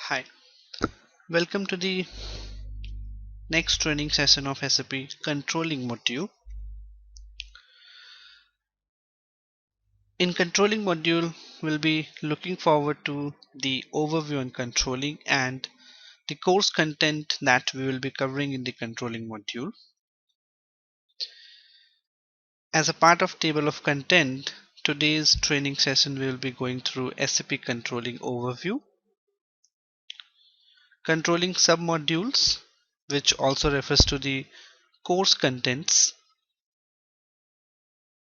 Hi, welcome to the next training session of SAP Controlling module. In Controlling module, we'll be looking forward to the overview on controlling and the course content that we will be covering in the Controlling module. As a part of table of content, today's training session we will be going through SAP Controlling overview, controlling submodules, which also refers to the course contents,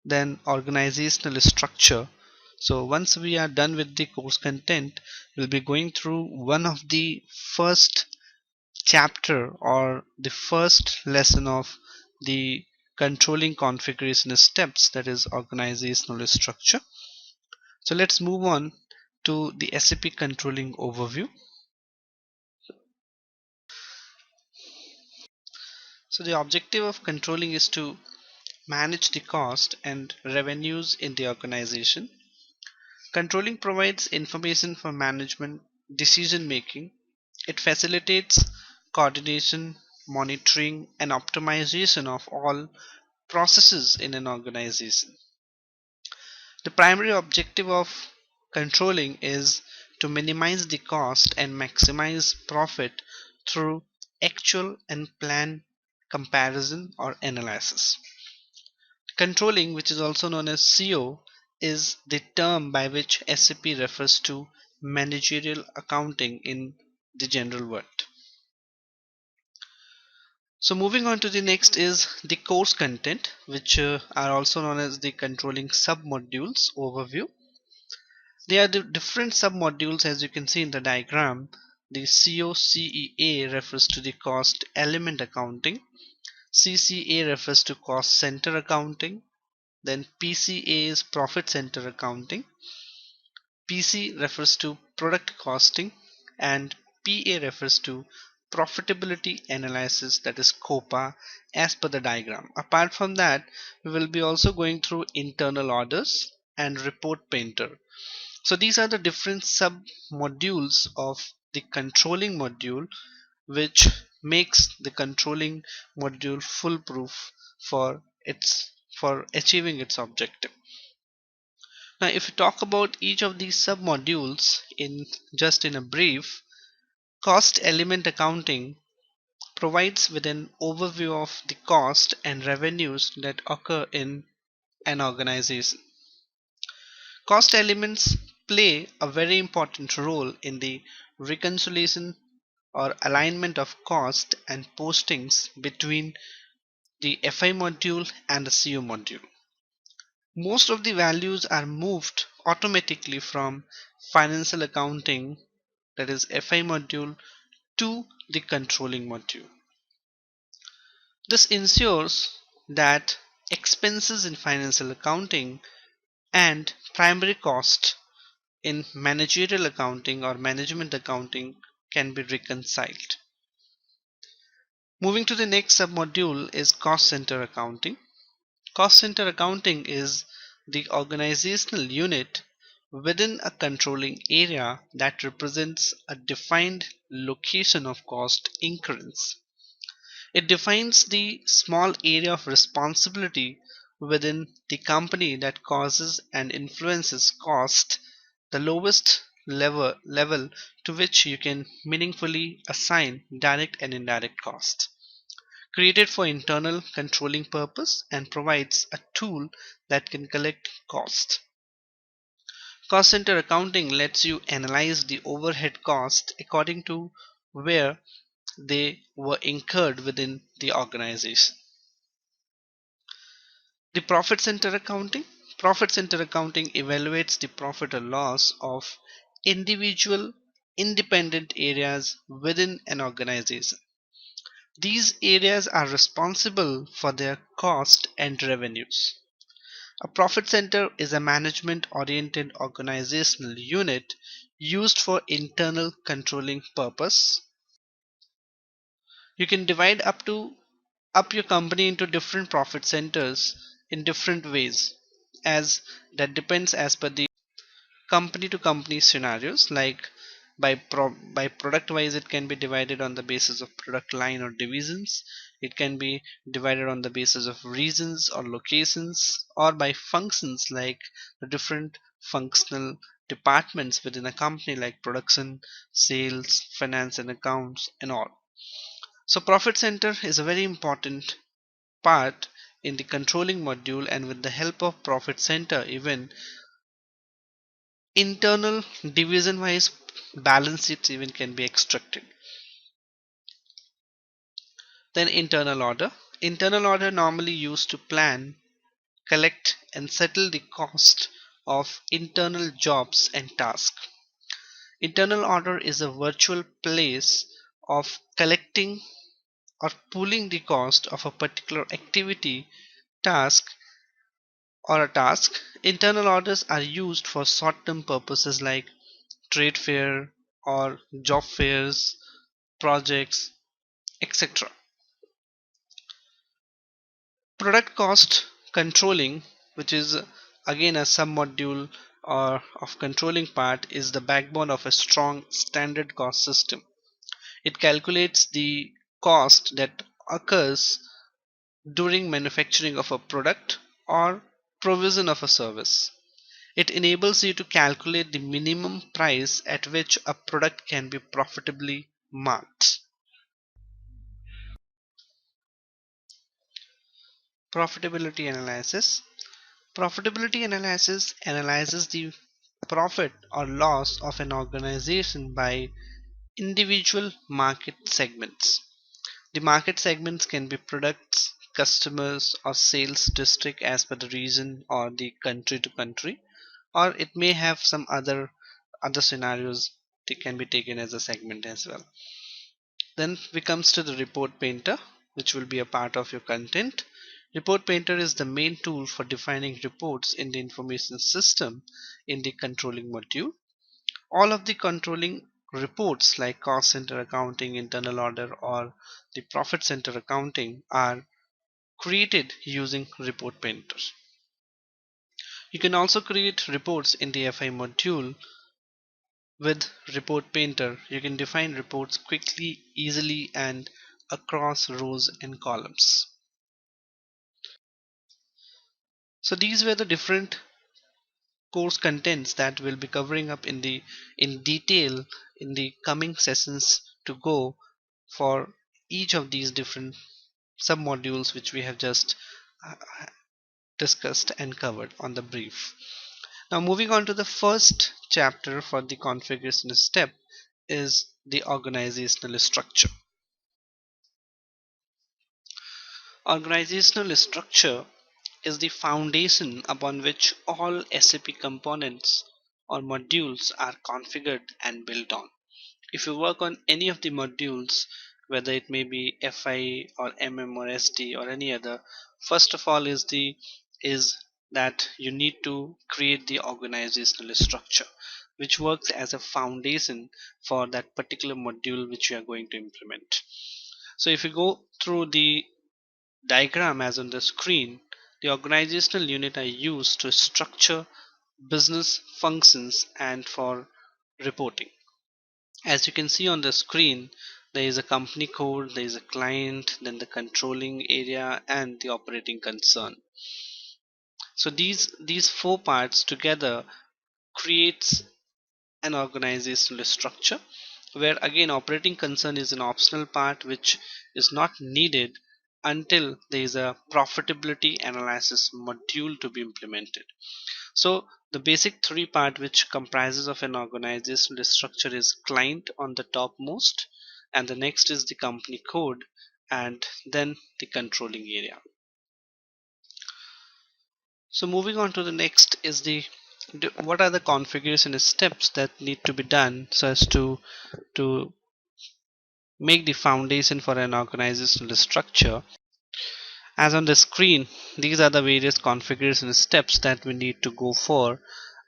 then organizational structure. So once we are done with the course content, we'll be going through one of the first chapter or the first lesson of the controlling configuration steps, that is organizational structure. So let's move on to the SAP controlling overview. So the objective of controlling is to manage the cost and revenues in the organization. Controlling provides information for management decision making. It facilitates coordination, monitoring, and optimization of all processes in an organization. The primary objective of controlling is to minimize the cost and maximize profit through actual and planned comparison or analysis. Controlling, which is also known as CO, is the term by which SAP refers to managerial accounting in the general word. So moving on to the next is the course content, which are also known as the controlling submodules overview. They are the different submodules, as you can see in the diagram. The COCEA refers to the cost element accounting, CCA refers to cost center accounting, then PCA is profit center accounting, PC refers to product costing, and PA refers to profitability analysis, that is COPA, as per the diagram. Apart from that, we will be also going through internal orders and report painter. So these are the different sub modules of the controlling module, which makes the controlling module foolproof for achieving its objective. Now, if you talk about each of these submodules in a brief, cost element accounting provides with an overview of the cost and revenues that occur in an organization. Cost elements play a very important role in the reconciliation or alignment of cost and postings between the FI module and the CO module. Most of the values are moved automatically from financial accounting, that is FI module, to the controlling module. This ensures that expenses in financial accounting and primary cost in managerial accounting or management accounting can be reconciled. Moving to the next submodule is cost center accounting. Cost center accounting is the organizational unit within a controlling area that represents a defined location of cost incurrence. It defines the small area of responsibility within the company that causes and influences cost, the lowest level to which you can meaningfully assign direct and indirect costs. Created for internal controlling purpose and provides a tool that can collect cost. Cost center accounting lets you analyze the overhead cost according to where they were incurred within the organization. The profit center accounting. Profit center accounting evaluates the profit or loss of individual independent areas within an organization. These areas are responsible for their cost and revenues. A profit center is a management oriented organizational unit used for internal controlling purpose. You can divide up your company into different profit centers in different ways, as that depends as per the company to company scenarios. Like By product wise, it can be divided on the basis of product line or divisions. It can be divided on the basis of regions or locations, or by functions like the different functional departments within a company like production, sales, finance and accounts and all. So profit center is a very important part in the controlling module, and with the help of profit center, even internal division wise balance sheets even can be extracted. Then internal order normally used to plan, collect and settle the cost of internal jobs and tasks. Internal order is a virtual place of collecting or pooling the cost of a particular activity, task or a task. Internal orders are used for short-term purposes like trade fair or job fairs, projects, etc. Product cost controlling, which is again a sub-module or of controlling part, is the backbone of a strong standard cost system. It calculates the cost that occurs during manufacturing of a product or provision of a service. It enables you to calculate the minimum price at which a product can be profitably marked. Profitability analysis. Profitability analysis analyzes the profit or loss of an organization by individual market segments. The market segments can be products, customers, or sales district as per the region or the country to country, or it may have some other scenarios that can be taken as a segment as well. Then we comes to the report painter, which will be a part of your content. Report painter is the main tool for defining reports in the information system in the controlling module. All of the controlling reports like cost center accounting, internal order or the profit center accounting are created using report painters. You can also create reports in the FI module. With report painter, you can define reports quickly, easily and across rows and columns. So these were the different course contents that we'll be covering up in detail in the coming sessions to go for each of these different sub modules which we have just uh, discussed and covered on the brief. Now moving on to the first chapter for the configuration step is the organizational structure. Organizational structure is the foundation upon which all SAP components or modules are configured and built on. If you work on any of the modules, whether it may be FI or MM or SD or any other, first of all is that you need to create the organizational structure which works as a foundation for that particular module which you are going to implement. So if you go through the diagram as on the screen, the organizational unit are used to structure business functions and for reporting. As you can see on the screen, there is a company code, there is a client, then the controlling area and the operating concern. So these four parts together creates an organizational structure, where again operating concern is an optional part which is not needed until there is a profitability analysis module to be implemented. So the basic three part which comprises of an organizational structure is client on the topmost, and the next is the company code, and then the controlling area. So moving on to the next is what are the configuration steps that need to be done so as to make the foundation for an organizational structure. As on the screen, these are the various configuration steps that we need to go for.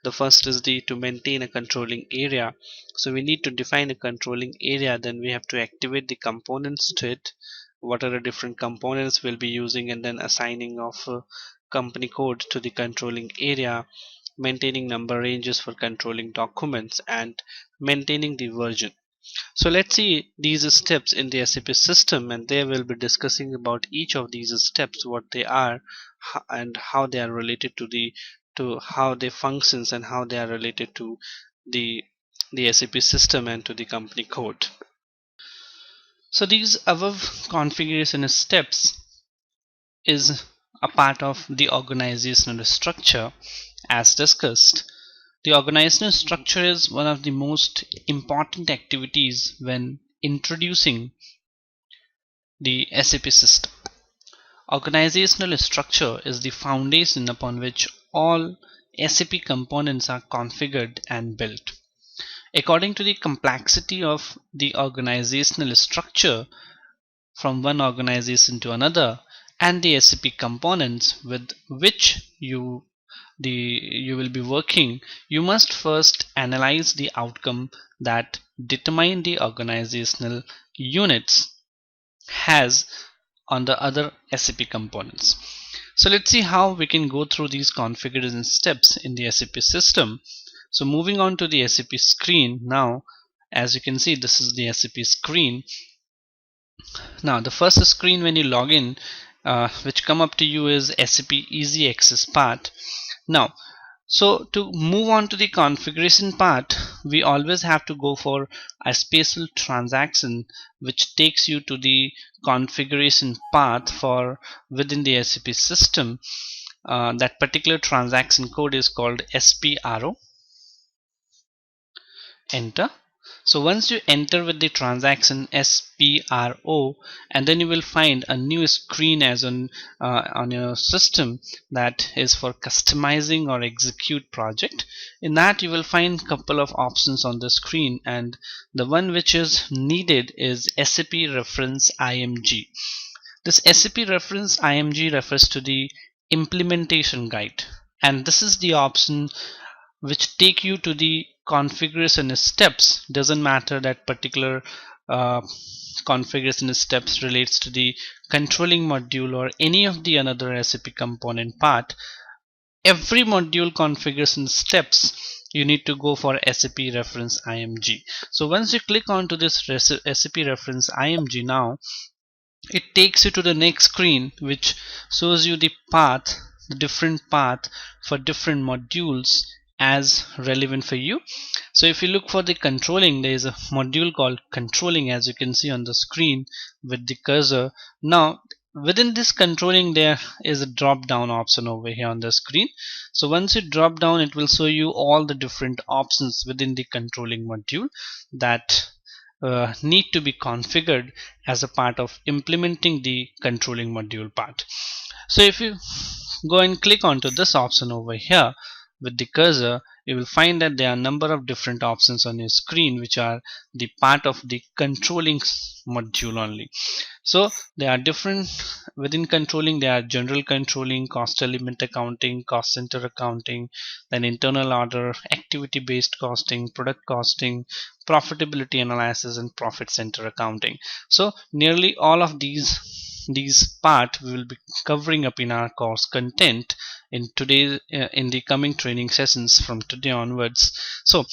The first is to maintain a controlling area. So we need to define a controlling area, then we have to activate the components to it. What are the different components we'll be using, and then assigning of company code to the controlling area. maintaining number ranges for controlling documents, and maintaining the version. So let's see these steps in the SAP system, and they will be discussing about each of these steps, what they are, and how they are related to how they functions and how they are related to the SAP system and to the company code. So these above configuration steps is a part of the organizational structure as discussed. The organizational structure is one of the most important activities when introducing the SAP system. Organizational structure is the foundation upon which all SAP components are configured and built. According to the complexity of the organizational structure from one organization to another and the SAP components with which you will be working, you must first analyze the outcome that determine the organizational units has on the other SAP components. So let's see how we can go through these configuration steps in the SAP system. So moving on to the SAP screen now, as you can see, this is the SAP screen. Now the first screen when you log in, which come up to you is SAP Easy Access part. Now, so to move on to the configuration part, we always have to go for a special transaction which takes you to the configuration path for within the SAP system. That particular transaction code is called SPRO. Enter. So once you enter with the transaction SPRO, and then you will find a new screen as on your system that is for customizing or execute project. In that you will find couple of options on the screen, and the one which is needed is SAP reference IMG. This SAP reference IMG refers to the implementation guide, and this is the option which take you to the configuration steps. Doesn't matter that particular configuration steps relates to the controlling module or any of the another SAP component part. Every module configuration steps you need to go for SAP reference IMG. So once you click onto this SAP reference IMG, now it takes you to the next screen which shows you the path, the different path for different modules as relevant for you. So if you look for the controlling, there is a module called controlling, as you can see on the screen with the cursor. Now within this controlling there is a drop down option over here on the screen. So once you drop down, it will show you all the different options within the controlling module that need to be configured as a part of implementing the controlling module part. So if you go and click onto this option over here with the cursor, you will find that there are a number of different options on your screen which are the part of the controlling module only. So there are different within controlling. There are general controlling, cost element accounting, cost center accounting, then internal order, activity based costing, product costing, profitability analysis, and profit center accounting. So nearly all of these part we will be covering up in our course content in today in the coming training sessions from today onwards. So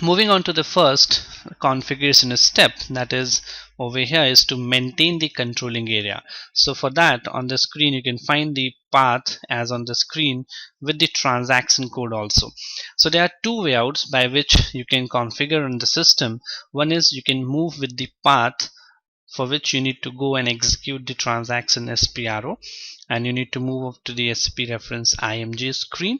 moving on to the first configuration step, that is over here, is to maintain the controlling area. So for that, on the screen you can find the path as on the screen with the transaction code also. So there are two wayouts by which you can configure in the system. One is you can move with the path, for which you need to go and execute the transaction SPRO, and you need to move up to the SAP reference IMG screen,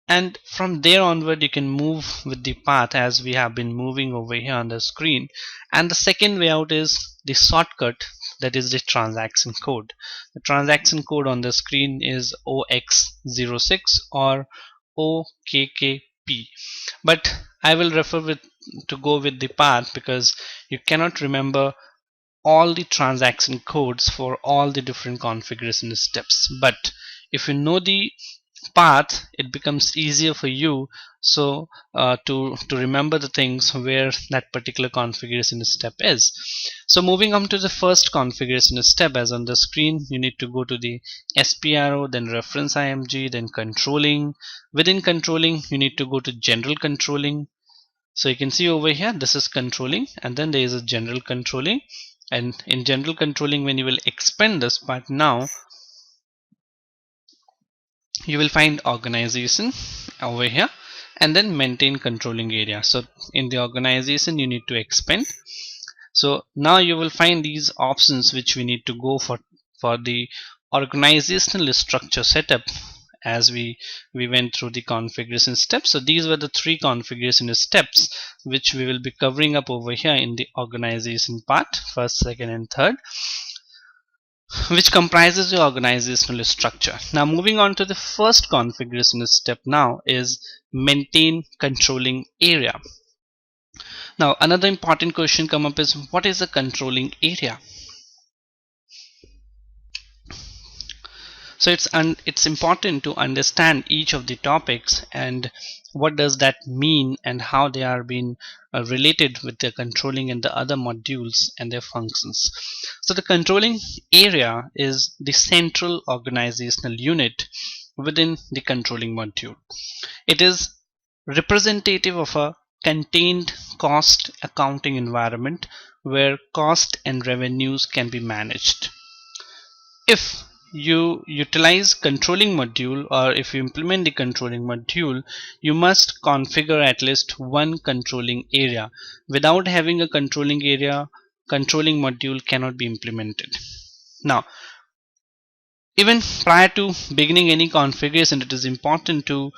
and from there onward you can move with the path as we have been moving over here on the screen. And the second way out is the shortcut, that is the transaction code. The transaction code on the screen is OX06 or OKKP, but I will refer to go with the path because you cannot remember all the transaction codes for all the different configuration steps. But if you know the path, it becomes easier for you so to remember the things where that particular configuration step is. So moving on to the first configuration step, as on the screen, you need to go to the SPRO, then reference IMG, then controlling. Within controlling, you need to go to general controlling. So you can see over here, this is controlling, and then there is a general controlling. And in general controlling, when you will expand this part now, you will find organization over here, and then maintain controlling area. So in the organization, you need to expand. So now you will find these options which we need to go for the organizational structure setup, as we went through the configuration steps. So these were the three configuration steps which we will be covering up over here in the organization part, first, second, and third, which comprises the organizational structure. Now moving on to the first configuration step now is maintain controlling area. Now another important question come up is, what is a controlling area? So it's important to understand each of the topics and what does that mean and how they are being related with the controlling and the other modules and their functions. So the controlling area is the central organizational unit within the controlling module. It is representative of a contained cost accounting environment where cost and revenues can be managed. If you utilize controlling module, or if you implement the controlling module, you must configure at least one controlling area. Without having a controlling area, controlling module cannot be implemented. Now, even prior to beginning any configuration, it is important to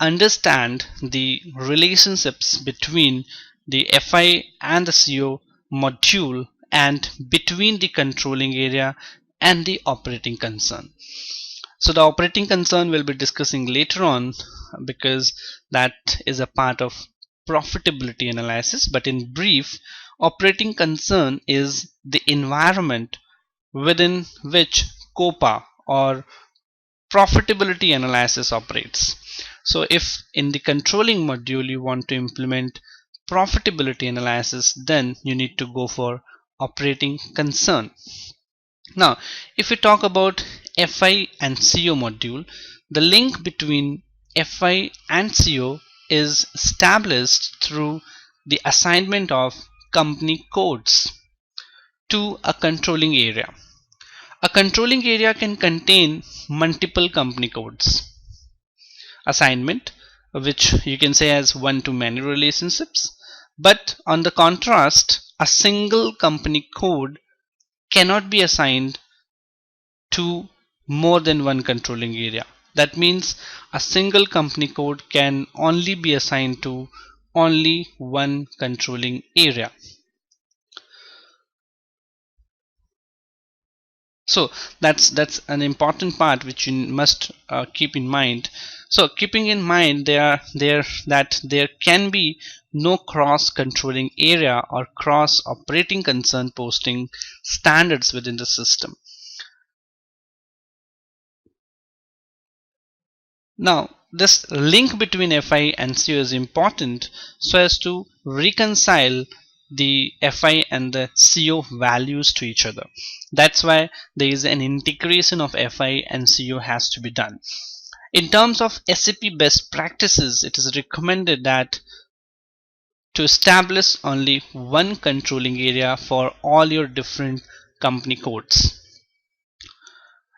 understand the relationships between the FI and the CO module, and between the controlling area and the operating concern. So the operating concern we'll be discussing later on, because that is a part of profitability analysis. But in brief, operating concern is the environment within which COPA, or profitability analysis, operates. So if in the controlling module you want to implement profitability analysis, then you need to go for operating concern. Now if we talk about FI and CO module, the link between FI and CO is established through the assignment of company codes to a controlling area. A controlling area can contain multiple company codes. Assignment, which you can say as one-to-many relationships, but on the contrast, a single company code cannot be assigned to more than one controlling area. That means a single company code can only be assigned to only one controlling area. So that's an important part which you must keep in mind. So keeping in mind that there can be no cross controlling area or cross operating concern posting standards within the system. Now this link between FI and CO is important so as to reconcile the FI and the CO values to each other. That's why there is an integration of FI and CO has to be done. In terms of SAP best practices, it is recommended that to establish only one controlling area for all your different company codes.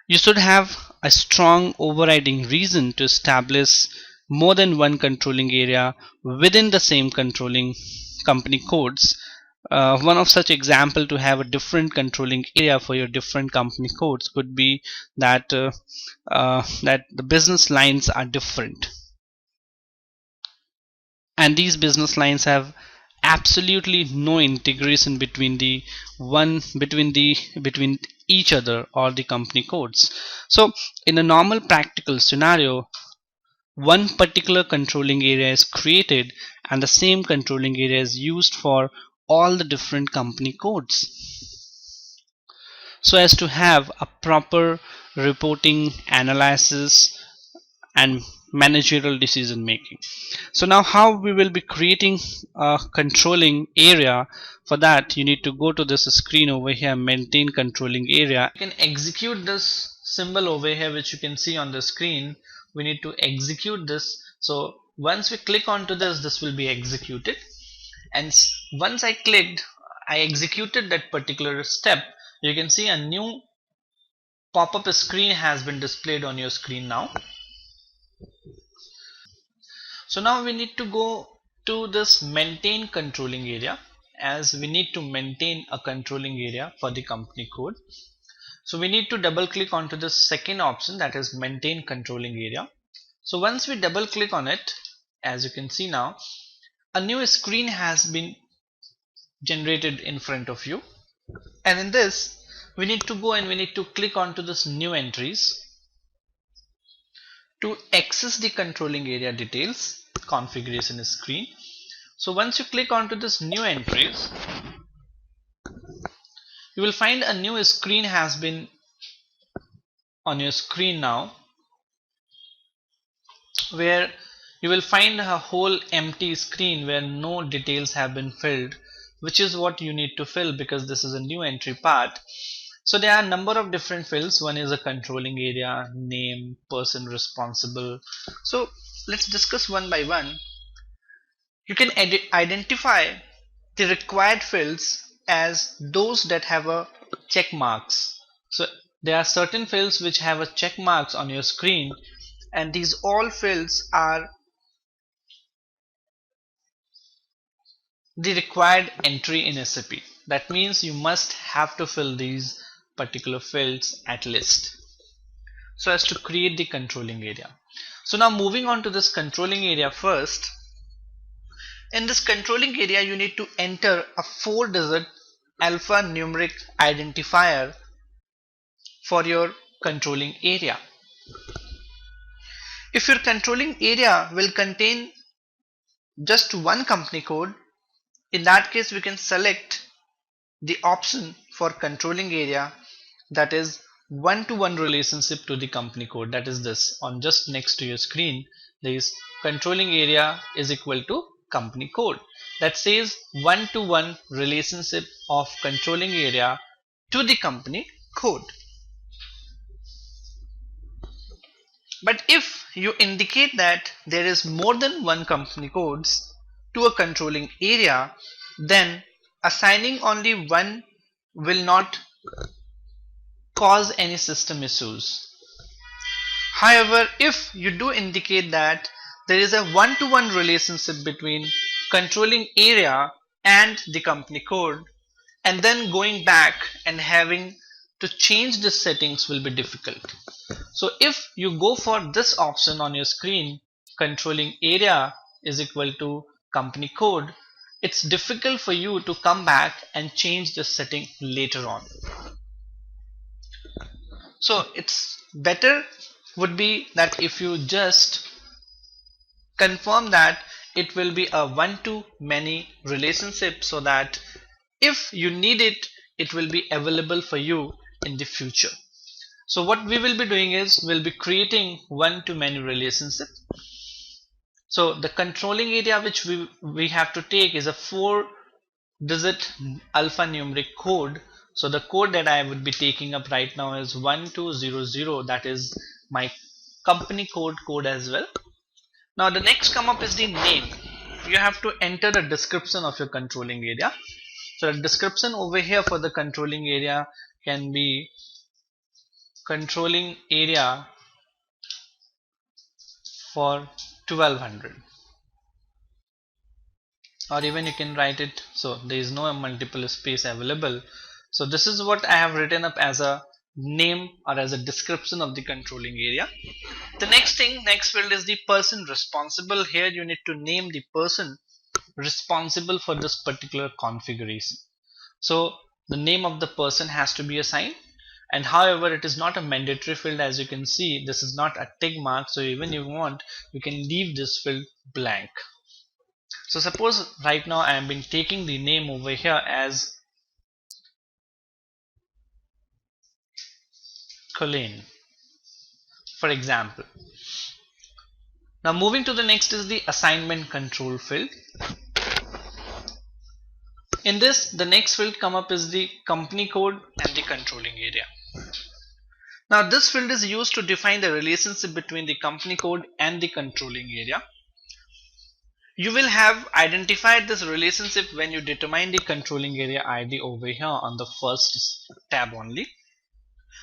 You should have a strong overriding reason to establish more than one controlling area within the same controlling company codes. One of such example to have a different controlling area for your different company codes could be that that the business lines are different, and these business lines have absolutely no integration between the between each other or the company codes. So in a normal practical scenario, one particular controlling area is created and the same controlling area is used for all the different company codes, so as to have a proper reporting analysis and managerial decision making. So now how we will be creating a controlling area? For that you need to go to this screen over here, maintain controlling area. You can execute this symbol over here which you can see on the screen. We need to execute this. So once we click onto this, this will be executed, and once I executed that particular step, you can see a new pop-up screen has been displayed on your screen now. So now we need to go to this maintain controlling area, as we need to maintain a controlling area for the company code. So we need to double click onto the second option, that is maintain controlling area. So once we double click on it, as you can see now, a new screen has been generated in front of you, and in this we need to go and we need to click onto this new entries to access the controlling area details configuration screen. So once you click onto this new entries, you will find a new screen has been on your screen now, where you will find a whole empty screen where no details have been filled, which is what you need to fill because this is a new entry part. So there are a number of different fields. One is a controlling area, name, person responsible. So let's discuss one by one. You can identify the required fields as those that have a check marks. So there are certain fields which have a check marks on your screen, and these all fields are the required entry in SAP. That means you must have to fill these particular fields at least, so as to create the controlling area. So now moving on to this controlling area first. In this controlling area, you need to enter a 4-digit alphanumeric identifier for your controlling area. If your controlling area will contain just one company code, in that case we can select the option for controlling area, that is one-to-one relationship to the company code. That is this, on just next to your screen there is controlling area is equal to company code, that says one-to-one relationship of controlling area to the company code. But if you indicate that there is more than one company codes to a controlling area, then assigning only one will not cause any system issues. However, if you do indicate that there is a one-to-one relationship between controlling area and the company code, and then going back and having to change the settings will be difficult. So if you go for this option on your screen, controlling area is equal to company code, it's difficult for you to come back and change the setting later on. So it's better would be that if you just confirm that it will be a one-to-many relationship, so that if you need it, it will be available for you in the future. So what we will be doing is we'll be creating one-to-many relationship. So the controlling area which we have to take is a 4-digit alphanumeric code. So the code that I would be taking up right now is 1200. That is my company code as well. Now the next come up is the name. You have to enter the description of your controlling area. So the description over here for the controlling area can be controlling area for 1200, or even you can write it so there is no multiple space available. So this is what I have written up as a name or as a description of the controlling area. The next field is the person responsible. Here you need to name the person responsible for this particular configuration. So the name of the person has to be assigned, and however it is not a mandatory field. As you can see, this is not a tick mark, so even you want, you can leave this field blank. So suppose right now I have been taking the name over here as Colleen, for example. Now moving to the next is the assignment control field. In this, the next field come up is the company code and the controlling area. Now this field is used to define the relationship between the company code and the controlling area. You will have identified this relationship when you determine the controlling area ID over here on the first tab only.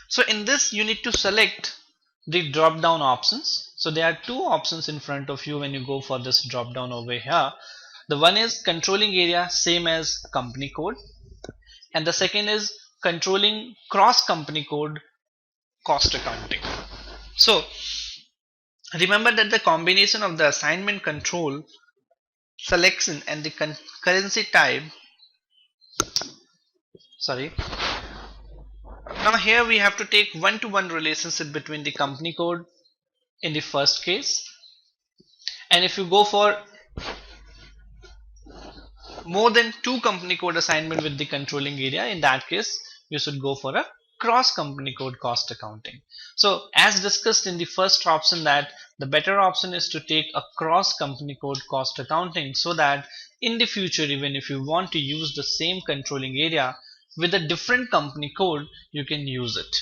So in this, you need to select the drop down options. So there are two options in front of you when you go for this drop down over here. The one is controlling area, same as company code, and the second is controlling cross company code cost accounting. So remember that the combination of the assignment control, selection, and the currency type, now here we have to take one-to-one relationship between the company code in the first case, and if you go for more than two company code assignment with the controlling area, in that case you should go for a cross company code cost accounting. So as discussed in the first option, that the better option is to take a cross company code cost accounting, so that in the future, even if you want to use the same controlling area with a different company code, you can use it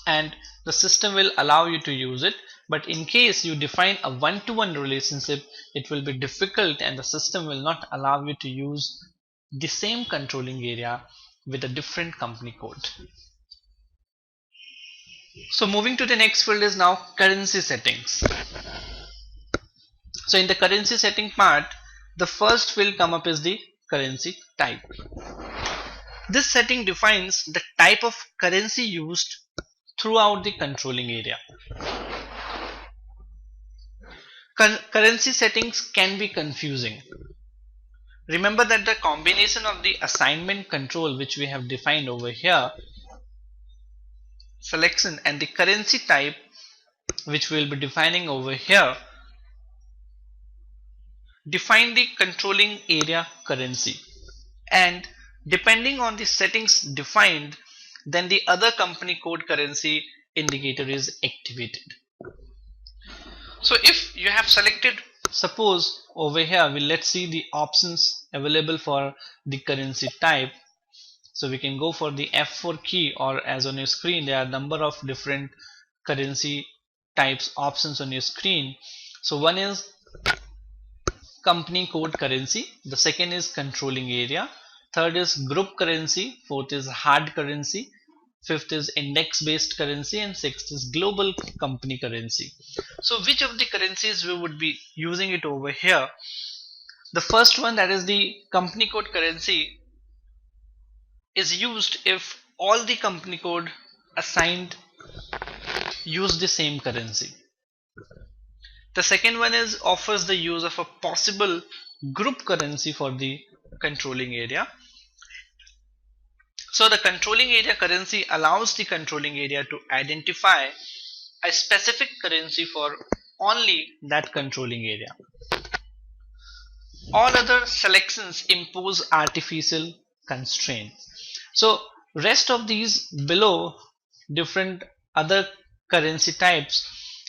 and the system will allow you to use it. But in case you define a one-to-one relationship, it will be difficult and the system will not allow you to use the same controlling area with a different company code. So moving to the next field is now currency settings. So in the currency setting part, the first field come up is the currency type. This setting defines the type of currency used throughout the controlling area. Currency settings can be confusing. Remember that the combination of the assignment control, which we have defined over here, selection, and the currency type, which we will be defining over here, define the controlling area currency, and depending on the settings defined, then the other company code currency indicator is activated. So if you have selected, suppose over here, let's see the options available for the currency type. So we can go for the F4 key, or as on your screen there are a number of different currency types options on your screen. So one is company code currency, the second is controlling area, third is group currency, fourth is hard currency, fifth is index based currency, and sixth is global company currency. So which of the currencies we would be using it over here? The first one, that is the company code currency, is used if all the company code assigned use the same currency. The second one is offers the use of a possible group currency for the controlling area. So the controlling area currency allows the controlling area to identify a specific currency for only that controlling area. All other selections impose artificial constraints. So rest of these below different other currency types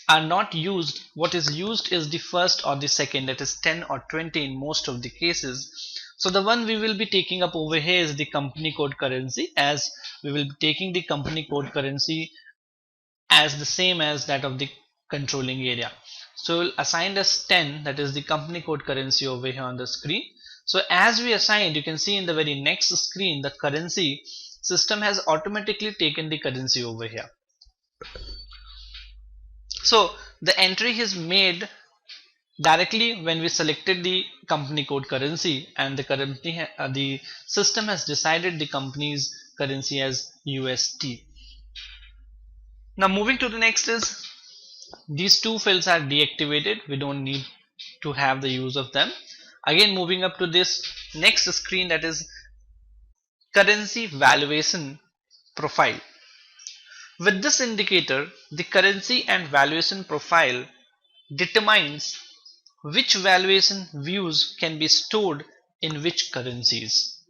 are not used. What is used is the first or the second, that is 10 or 20 in most of the cases. So the one we will be taking up over here is the company code currency, as we will be taking the company code currency as the same as that of the controlling area. So we'll assign as 10, that is the company code currency over here on the screen. So as we assigned, you can see in the very next screen, the currency system has automatically taken the currency over here. So the entry is made directly when we selected the company code currency, and the system has decided the company's currency as USD. Now moving to the next is, these two fields are deactivated, we don't need to have the use of them. Again, moving up to this next screen, that is currency valuation profile. With this indicator, the currency and valuation profile determines which valuation views can be stored in which currencies.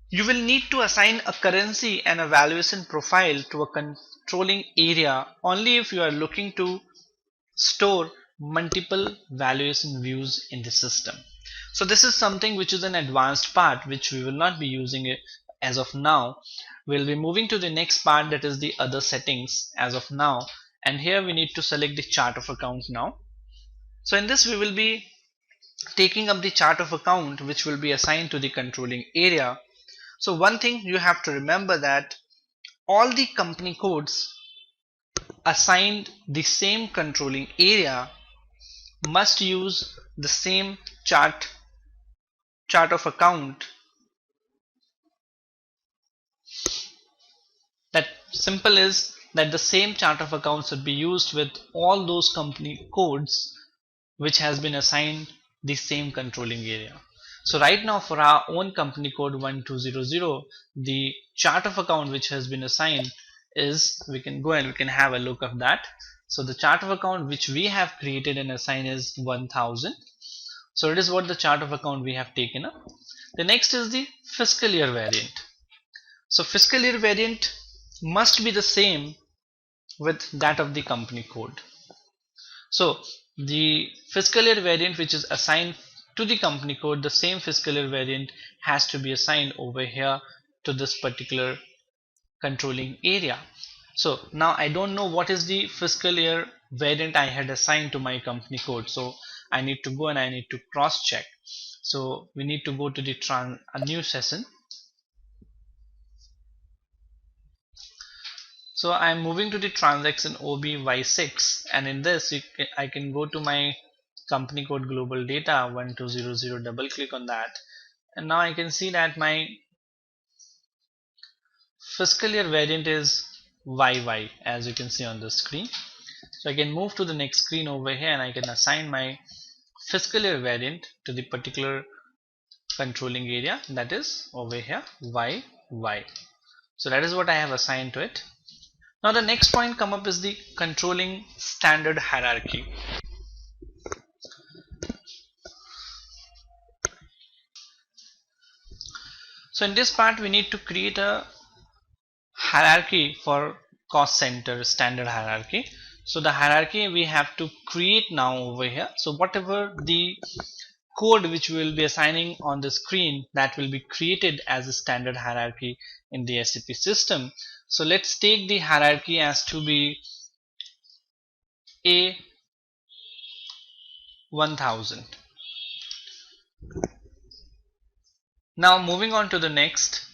You will need to assign a currency and a valuation profile to a controlling area only if you are looking to store multiple valuation views in the system. So this is something which is an advanced part which we will not be using it as of now. We'll be moving to the next part, that is the other settings as of now, and here we need to select the chart of account now. So in this we will be taking up the chart of account which will be assigned to the controlling area. So one thing you have to remember that all the company codes assigned the same controlling area must use the same chart of account. That simple is that the same chart of accounts should be used with all those company codes which has been assigned the same controlling area. So right now for our own company code 1200, the chart of account which has been assigned is, we can go and we can have a look of that. So the chart of account which we have created and assigned is 1000. So it is what the chart of account we have taken up. The next is the fiscal year variant. So fiscal year variant must be the same with that of the company code. So the fiscal year variant which is assigned to the company code, the same fiscal year variant has to be assigned over here to this particular controlling area. So now I don't know what is the fiscal year variant I had assigned to my company code. So I need to go and I need to cross check. So we need to go to the a new session. So I'm moving to the transaction OBY6, and in this I can go to my company code global data 1200, double click on that, and now I can see that my fiscal year variant is YY, as you can see on the screen. So I can move to the next screen over here and I can assign my fiscal year variant to the particular controlling area, that is over here YY. So that is what I have assigned to it. Now the next point come up is the controlling standard hierarchy. So in this part we need to create a hierarchy for cost center standard hierarchy. So the hierarchy we have to create now over here. So whatever the code which we will be assigning on the screen, that will be created as a standard hierarchy in the SAP system. So let's take the hierarchy as to be A1000. Now moving on to the next,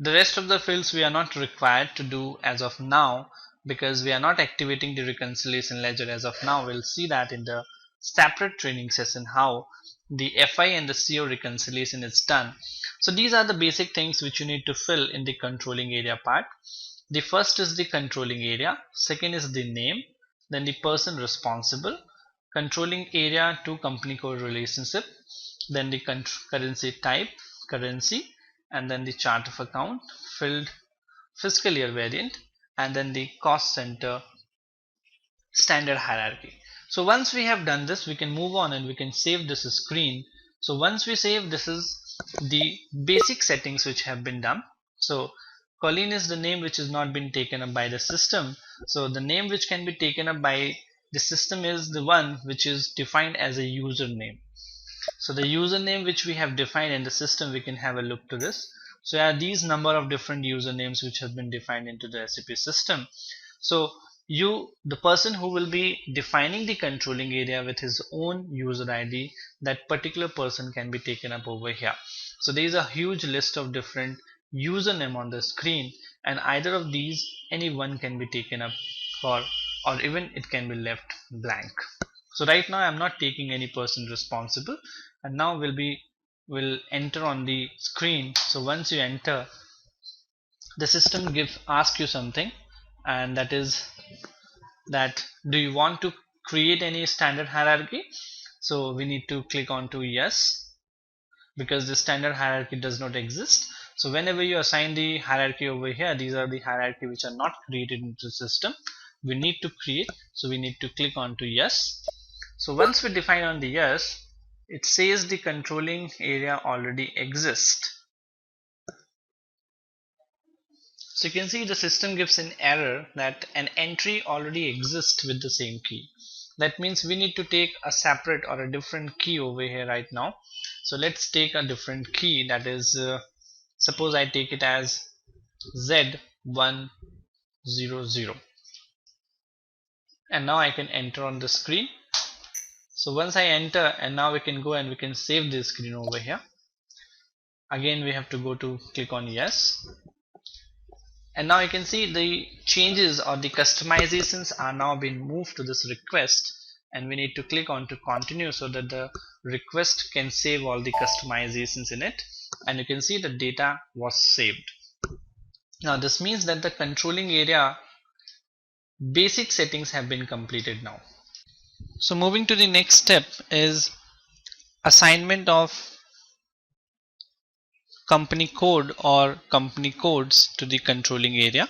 the rest of the fields we are not required to do as of now because we are not activating the reconciliation ledger as of now. We'll see that in the separate training session how the FI and the CO reconciliation is done. So these are the basic things which you need to fill in the controlling area part. The first is the controlling area, second is the name, then the person responsible, controlling area to company code relationship, then the currency type, currency, and then the chart of account, filled fiscal year variant, and then the cost center standard hierarchy. So once we have done this, we can move on and we can save this screen. So once we save, this is the basic settings which have been done. So Colleen is the name which has not been taken up by the system. So the name which can be taken up by the system is the one which is defined as a username. So the username which we have defined in the system, we can have a look to this. So there are these number of different usernames which have been defined into the SAP system. So the person who will be defining the controlling area with his own user ID, that particular person can be taken up over here. So there is a huge list of different username on the screen, and either of these, any one can be taken up for, or even it can be left blank. So right now I'm not taking any person responsible, and now will enter on the screen. So once you enter, the system ask you something, and that is that do you want to create any standard hierarchy. So we need to click on to yes, because the standard hierarchy does not exist. So whenever you assign the hierarchy over here, these are the hierarchy which are not created into the system, we need to create. So we need to click on to yes. So once we define on the yes, it says the controlling area already exists. So you can see the system gives an error that an entry already exists with the same key. That means we need to take a separate or a different key over here right now. So let's take a different key, that is suppose I take it as Z100, and now I can enter on the screen. So once I enter, and now we can go and we can save this screen over here. Again we have to go to click on yes, and now you can see the changes or the customizations are now being moved to this request, and we need to click on to continue so that the request can save all the customizations in it, and you can see the data was saved. Now this means that the controlling area basic settings have been completed now. So moving to the next step is assignment of company code or company codes to the controlling area.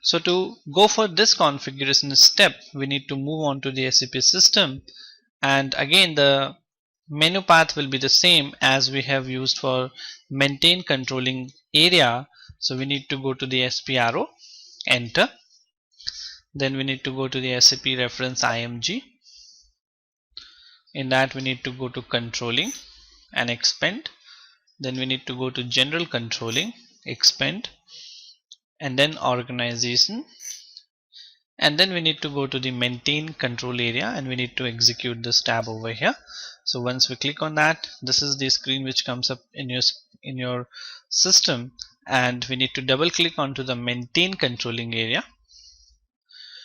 So to go for this configuration step, we need to move on to the SAP system, and again the menu path will be the same as we have used for maintain controlling area. So we need to go to the SPRO, enter, then we need to go to the SAP reference IMG. In that we need to go to controlling and expand, then we need to go to general controlling, expand, and then organization, and then we need to go to the maintain control area and we need to execute this tab over here. So once we click on that, this is the screen which comes up in your system, and we need to double click onto the maintain controlling area.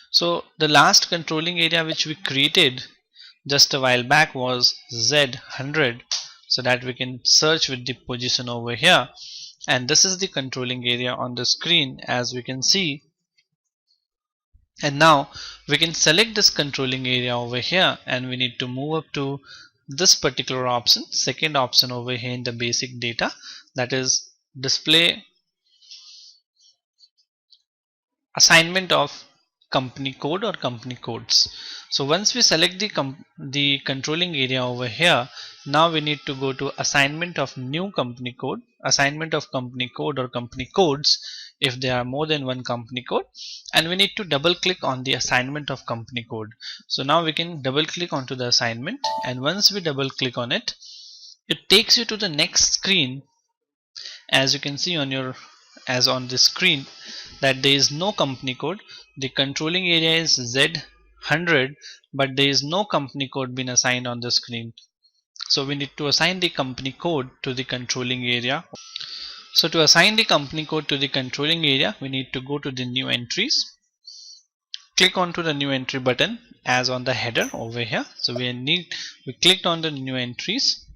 So the last controlling area which we created just a while back was Z100, so that we can search with the position over here, and this is the controlling area on the screen as we can see. And now we can select this controlling area over here, and we need to move up to this particular option, second option over here in the basic data, that is display assignment of company code or company codes. So once we select the controlling area over here, now we need to go to assignment of new company code, assignment of company code or company codes if there are more than one company code, and we need to double click on the assignment of company code. So now we can double click onto the assignment, and once we double click on it, it takes you to the next screen. As you can see on the screen that there is no company code. The controlling area is Z100, but there is no company code been assigned on the screen. So we need to assign the company code to the controlling area. So to assign the company code to the controlling area, we need to go to the new entries, click onto the new entry button as on the header over here. So we clicked on the new entries.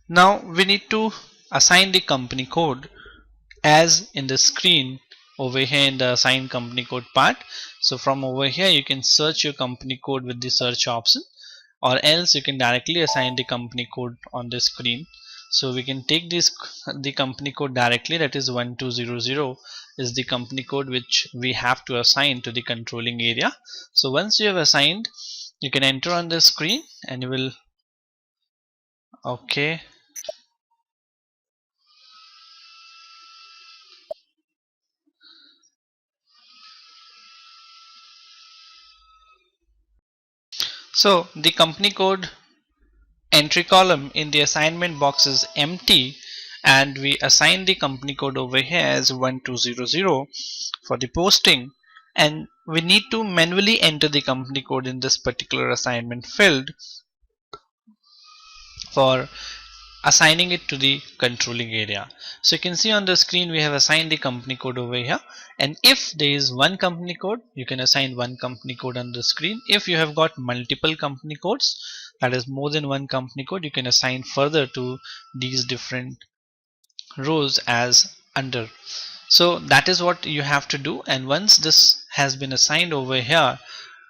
Now we need to assign the company code as in the screen over here in the assign company code part. So from over here you can search your company code with the search option, or else you can directly assign the company code on the screen. So we can take the company code directly, that is 1200 is the company code which we have to assign to the controlling area. So once you have assigned, you can enter on the screen and you will okay. So the company code entry column in the assignment box is empty, and we assign the company code over here as 1200 for the posting, and we need to manually enter the company code in this particular assignment field for assigning it to the controlling area. So you can see on the screen we have assigned the company code over here, and if there is one company code, you can assign one company code on the screen. If you have got multiple company codes, that is more than one company code, you can assign further to these different rows as under. So that is what you have to do, and once this has been assigned over here,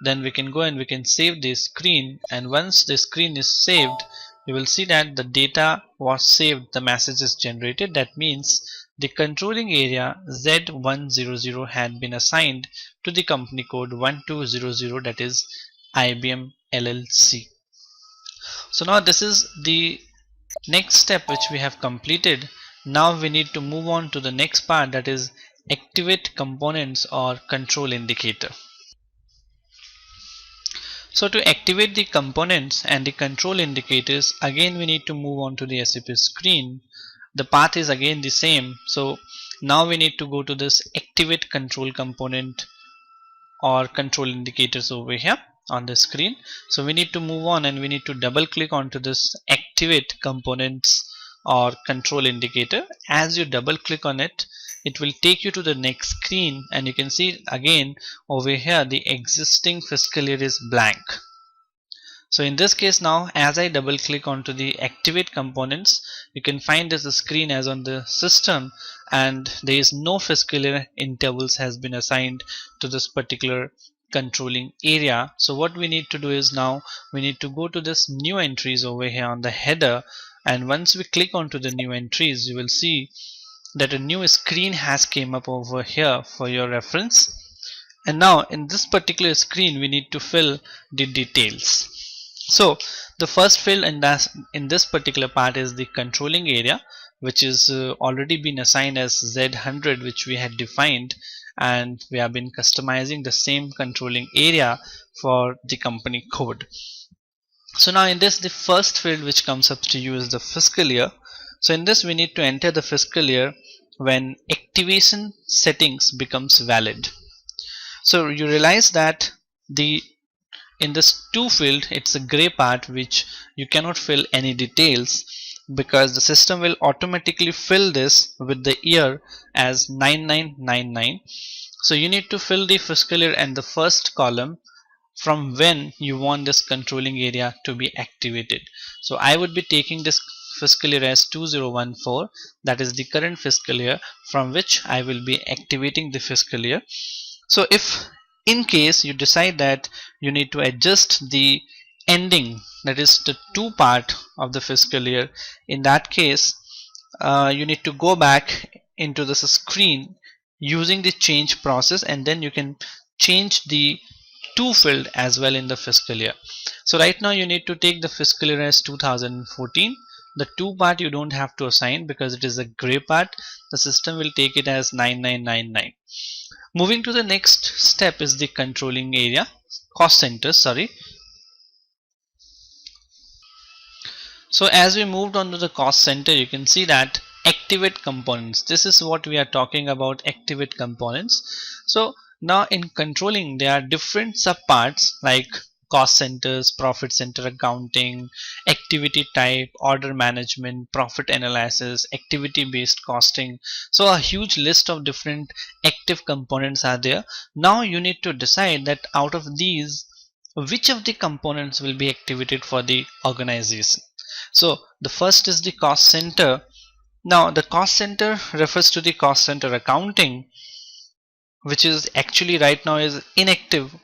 then we can go and we can save this screen, and once the screen is saved, you will see that the data was saved, the message is generated. That means the controlling area Z100 had been assigned to the company code 1200, that is IBM LLC. So now this is the next step which we have completed. Now we need to move on to the next part, that is activate components or control indicator. So to activate the components and the control indicators, again we need to move on to the SAP screen. The path is again the same. So now we need to go to this activate control component or control indicators over here on the screen. So we need to move on and we need to double click onto this activate components or control indicator. As you double click on it, it will take you to the next screen, and you can see again over here the existing fiscal year is blank. So in this case now, as I double click onto the activate components, you can find this screen as on the system, and there is no fiscal year intervals has been assigned to this particular controlling area. So what we need to do is now we need to go to this new entries over here on the header, and once we click onto the new entries, you will see that a new screen has came up over here for your reference. And now in this particular screen we need to fill the details. So the first field in this particular part is the controlling area, which is already been assigned as Z100, which we had defined, and we have been customizing the same controlling area for the company code. So now in this, the first field which comes up to you is the fiscal year. So in this we need to enter the fiscal year when activation settings becomes valid. So you realize that the in this to field, it's a gray part which you cannot fill any details, because the system will automatically fill this with the year as 9999. So you need to fill the fiscal year and the first column from when you want this controlling area to be activated. So I would be taking this fiscal year as 2014, that is the current fiscal year from which I will be activating the fiscal year. So if in case you decide that you need to adjust the ending, that is the to part of the fiscal year, in that case you need to go back into this screen using the change process, and then you can change the to field as well in the fiscal year. So right now you need to take the fiscal year as 2014. The to part you don't have to assign because it is a gray part. The system will take it as 9999. Moving to the next step is the controlling area, cost centers, sorry. So as we moved on to the cost center, you can see that activate components. This is what we are talking about, activate components. So now in controlling, there are different subparts like cost centers, profit center accounting, activity type, order management, profit analysis, activity based costing. So a huge list of different active components are there. Now you need to decide that out of these, which of the components will be activated for the organization. So the first is the cost center. Now the cost center refers to the cost center accounting, which is actually right now is inactive,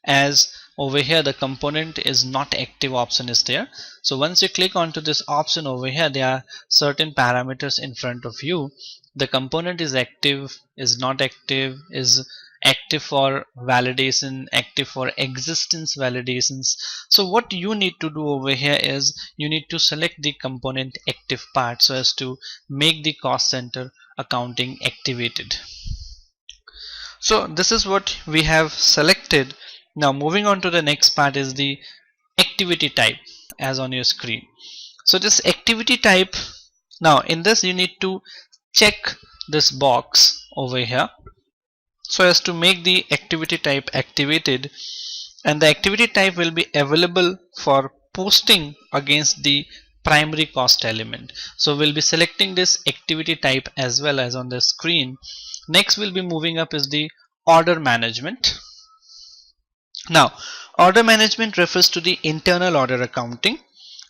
as over here the component is not active option is there. So once you click onto this option over here, there are certain parameters in front of you. The component is active, is not active, is active for validation, active for existence validations. So what you need to do over here is you need to select the component active part so as to make the cost center accounting activated. So this is what we have selected. Now moving on to the next part is the activity type as on your screen. So this activity type, now in this you need to check this box over here so as to make the activity type activated, and the activity type will be available for posting against the primary cost element. So we'll be selecting this activity type as well as on the screen. Next we'll be moving up is the order management. Now order management refers to the internal order accounting,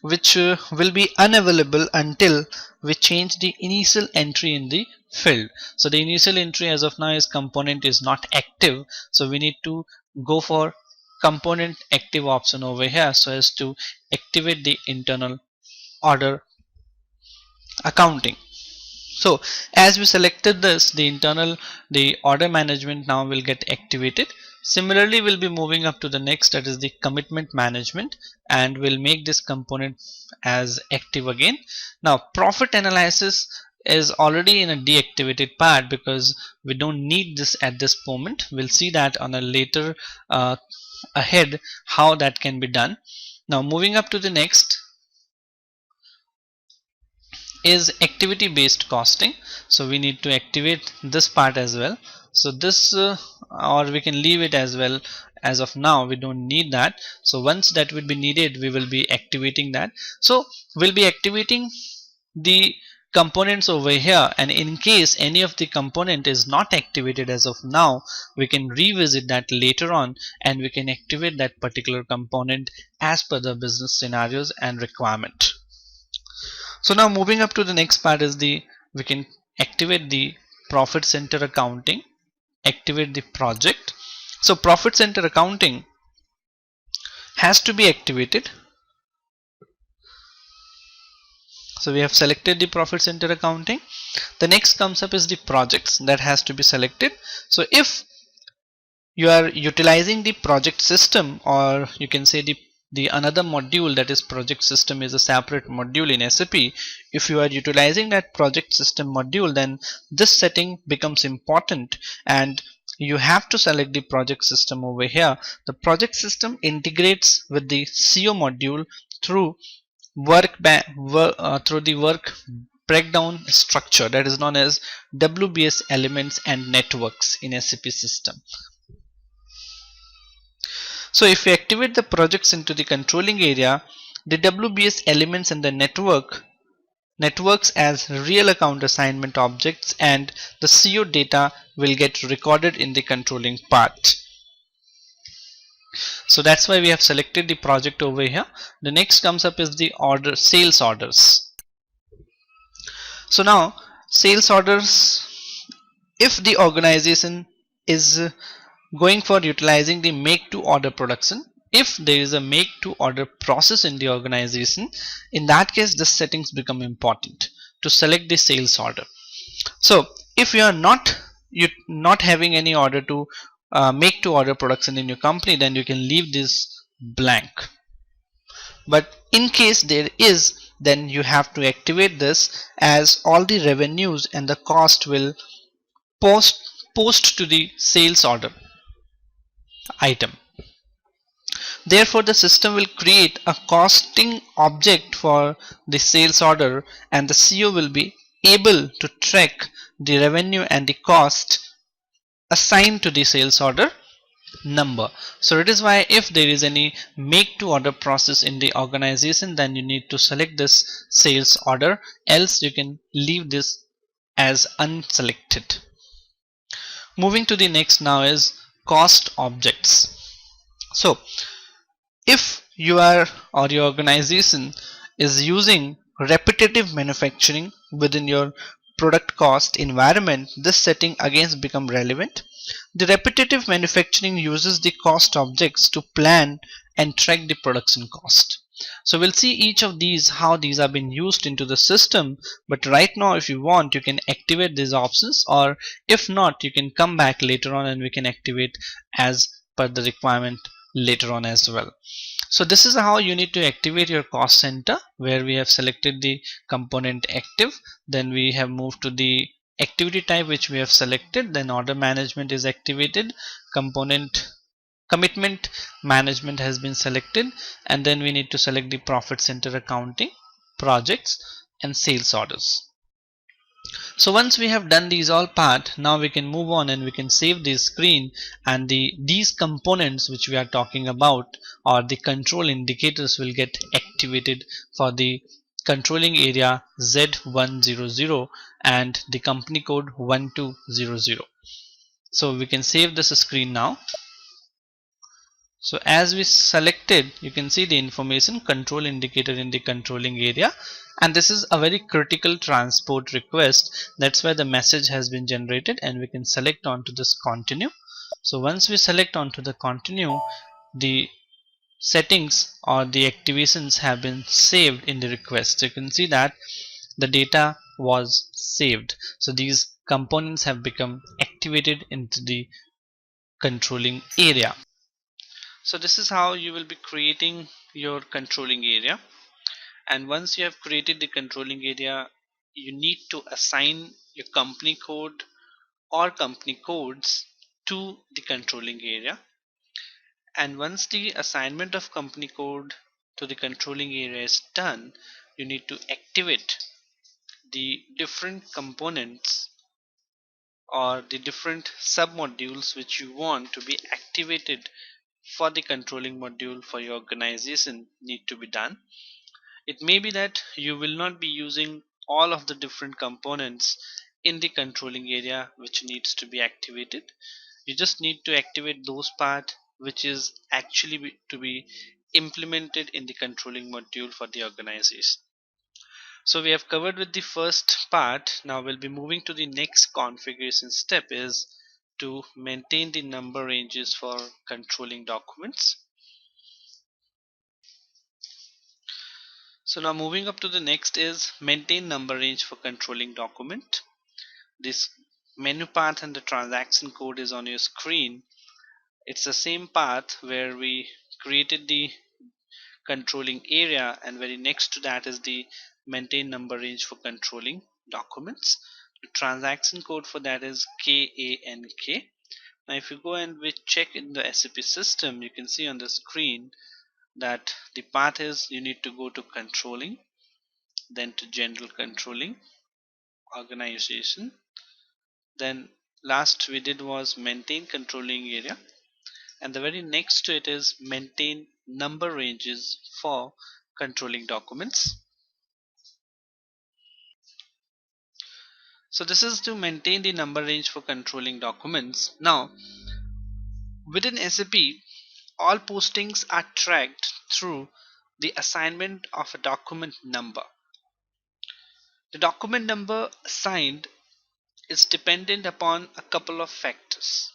which will be unavailable until we change the initial entry in the field. So the initial entry as of now is component is not active, so we need to go for component active option over here so as to activate the internal order accounting. So as we selected this, the order management now will get activated. Similarly we'll be moving up to the next, that is the commitment management, and we'll make this component as active again. Now profit analysis is already in a deactivated part because we don't need this at this moment. We'll see that on a later ahead how that can be done. Now moving up to the next is activity based costing. So we need to activate this part as well. So this or we can leave it as well. As of now we don't need that, so once that would be needed we will be activating that. So we'll be activating the components over here, and in case any of the component is not activated as of now, we can revisit that later on and we can activate that particular component as per the business scenarios and requirement. So now moving up to the next part is the we can activate the profit center accounting, activate the project. So profit center accounting has to be activated. So we have selected the profit center accounting. The next comes up is the projects that has to be selected. So if you are utilizing the project system, or you can say the another module, that is project system is a separate module in SAP. If you are utilizing that project system module, then this setting becomes important and you have to select the project system over here. The project system integrates with the CO module through through the work breakdown structure that is known as WBS elements and networks in SAP system. So if we activate the projects into the controlling area, the WBS elements and the networks as real account assignment objects, and the CO data will get recorded in the controlling part. So that's why we have selected the project over here. The next comes up is the order, sales orders. So now sales orders, if the organization is going for utilizing the make to order production, if there is a make to order process in the organization, in that case the settings become important to select the sales order. So if you are not having any order to make to order production in your company, then you can leave this blank. But in case there is, then you have to activate this, as all the revenues and the cost will post to the sales order item. Therefore the system will create a costing object for the sales order, and the CO will be able to track the revenue and the cost assigned to the sales order number. So it is why if there is any make to order process in the organization, then you need to select this sales order, else you can leave this as unselected. Moving to the next now is cost objects. So if you are or your organization is using repetitive manufacturing within your product cost environment, this setting again become relevant. The repetitive manufacturing uses the cost objects to plan and track the production cost. So we'll see each of these, how these are being used into the system, but right now if you want you can activate these options, or if not you can come back later on and we can activate as per the requirement later on as well. So this is how you need to activate your cost center, where we have selected the component active, then we have moved to the activity type which we have selected, then order management is activated, component commitment management has been selected, and then we need to select the profit center accounting, projects and sales orders. So once we have done these all part, now we can move on and we can save this screen, and these components which we are talking about, or the control indicators, will get activated for the controlling area Z100 and the company code 1200. So we can save this screen now. So as we selected, you can see the information control indicator in the controlling area, and this is a very critical transport request. That's why the message has been generated, and we can select onto this continue. So once we select onto the continue, the settings or the activations have been saved in the request. So you can see that the data was saved. So these components have become activated into the controlling area. So this is how you will be creating your controlling area, and once you have created the controlling area, you need to assign your company code or company codes to the controlling area, And once the assignment of company code to the controlling area is done, you need to activate the different components or the different sub modules which you want to be activated for the controlling module for your organization need to be done. It may be that you will not be using all of the different components in the controlling area which needs to be activated. You just need to activate those part which is actually to be implemented in the controlling module for the organization. So we have covered with the first part. Now we'll be moving to the next configuration step is to maintain the number ranges for controlling documents. So now moving up to the next is maintain number range for controlling document. This menu path and the transaction code is on your screen. It's the same path where we created the controlling area, and very next to that is the maintain number range for controlling documents. The transaction code for that is KANK. Now if you go and we check in the SAP system, you can see on the screen that the path is you need to go to controlling, then to general controlling, organization, then last we did was maintain controlling area, and the very next to it is maintain number ranges for controlling documents. So this is to maintain the number range for controlling documents. Now within SAP, all postings are tracked through the assignment of a document number. The document number assigned is dependent upon a couple of factors: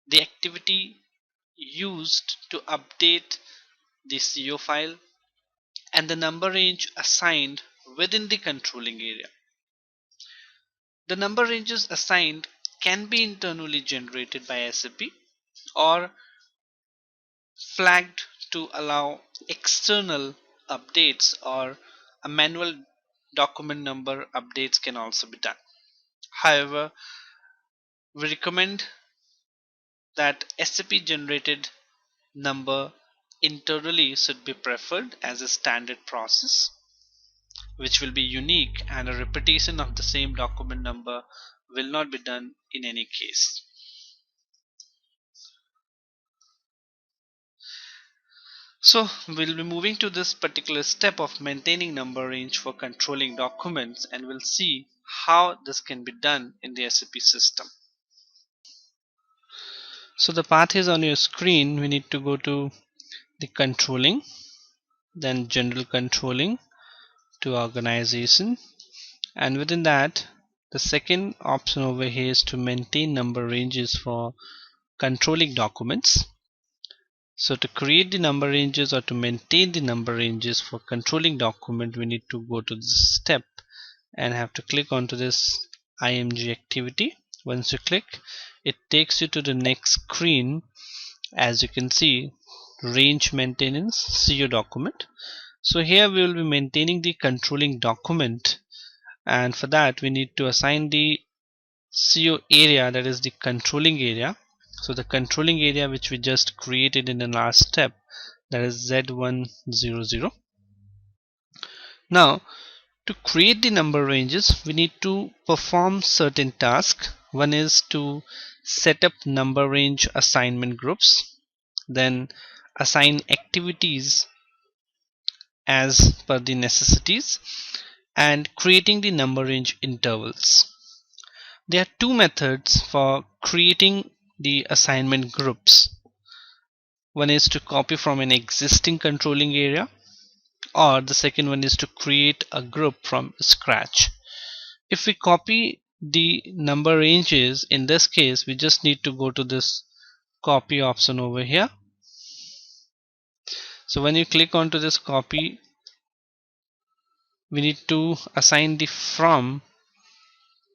the activity used to update the CO file and the number range assigned within the controlling area. The number ranges assigned can be internally generated by SAP or flagged to allow external updates, or a manual document number updates can also be done. However, we recommend that SAP generated number internally should be preferred as a standard process, which will be unique, and a repetition of the same document number will not be done in any case. So we'll be moving to this particular step of maintaining number range for controlling documents, and we'll see how this can be done in the SAP system. So the path is on your screen. We need to go to the controlling, then general controlling, to organization, and within that the second option over here is to maintain number ranges for controlling documents. So to create the number ranges or to maintain the number ranges for controlling document, we need to go to this step and have to click onto this IMG activity. Once you click, it takes you to the next screen. As you can see, range maintenance CO document. So here we will be maintaining the controlling document, and for that we need to assign the CO area, that is the controlling area. So the controlling area which we just created in the last step, that is Z100. Now to create the number ranges, we need to perform certain tasks. One is to set up number range assignment groups, then assign activities as per the necessities, and creating the number range intervals. There are two methods for creating the assignment groups. One is to copy from an existing controlling area, or the second one is to create a group from scratch. If we copy the number ranges, in this case we just need to go to this copy option over here. So when you click onto this copy, we need to assign the from,